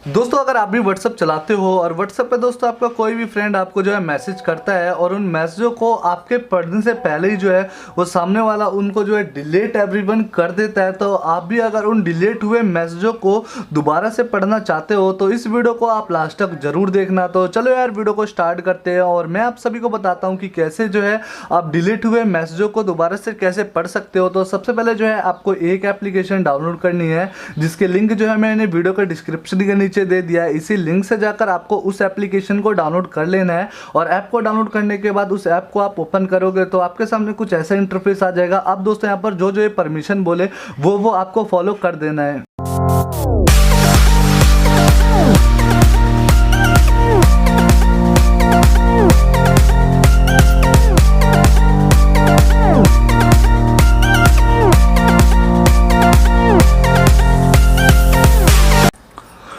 दोस्तों अगर आप भी व्हाट्सअप चलाते हो और व्हाट्सअप पे दोस्तों आपका कोई भी फ्रेंड आपको जो है मैसेज करता है और उन मैसेजों को आपके पढ़ने से पहले ही जो है वो सामने वाला उनको जो है डिलीट एवरीवन कर देता है, तो आप भी अगर उन डिलीट हुए मैसेजों को दोबारा से पढ़ना चाहते हो तो इस वीडियो को आप लास्ट तक जरूर देखना। तो चलो यार वीडियो को स्टार्ट करते हैं और मैं आप सभी को बताता हूँ कि कैसे जो है आप डिलीट हुए मैसेजों को दोबारा से कैसे पढ़ सकते हो। तो सबसे पहले जो है आपको एक एप्लीकेशन डाउनलोड करनी है जिसके लिंक जो है मैंने वीडियो के डिस्क्रिप्शन के नीचे दे दिया है। इसी लिंक से जाकर आपको उस एप्लीकेशन को डाउनलोड कर लेना है और ऐप को डाउनलोड करने के बाद उस ऐप को आप ओपन करोगे तो आपके सामने कुछ ऐसा इंटरफेस आ जाएगा। अब दोस्तों यहाँ पर जो जो ये परमिशन बोले वो आपको फॉलो कर देना है।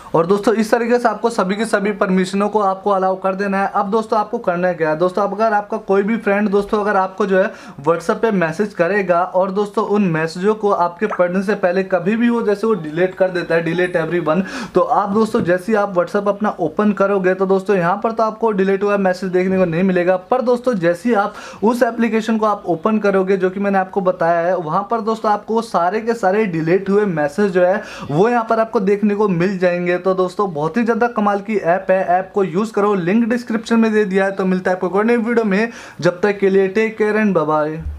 और दोस्तों इस तरीके से आपको सभी के सभी परमिशनों को आपको अलाउ कर देना है। अब दोस्तों आपको करना है क्या है, दोस्तों अगर आपका कोई भी फ्रेंड दोस्तों अगर आपको जो है व्हाट्सएप पे मैसेज करेगा और दोस्तों उन मैसेजों को आपके पढ़ने से पहले कभी भी वो जैसे वो डिलीट कर देता है, डिलीट एवरीवन, तो आप दोस्तों जैसे ही आप व्हाट्सएप अपना ओपन करोगे तो दोस्तों यहाँ पर तो आपको डिलीट हुआ मैसेज देखने को नहीं मिलेगा, पर दोस्तों जैसे ही आप उस एप्लीकेशन को आप ओपन करोगे जो कि मैंने आपको बताया है, वहाँ पर दोस्तों आपको सारे के सारे डिलीट हुए मैसेज जो है वो यहाँ पर आपको देखने को मिल जाएंगे। तो दोस्तों बहुत ही ज़्यादा कमाल की ऐप है, ऐप को यूज़ करो, लिंक डिस्क्रिप्शन में दे दिया है। तो मिलता है आपको कोई नई वीडियो में, जब तक के लिए take care and bye bye.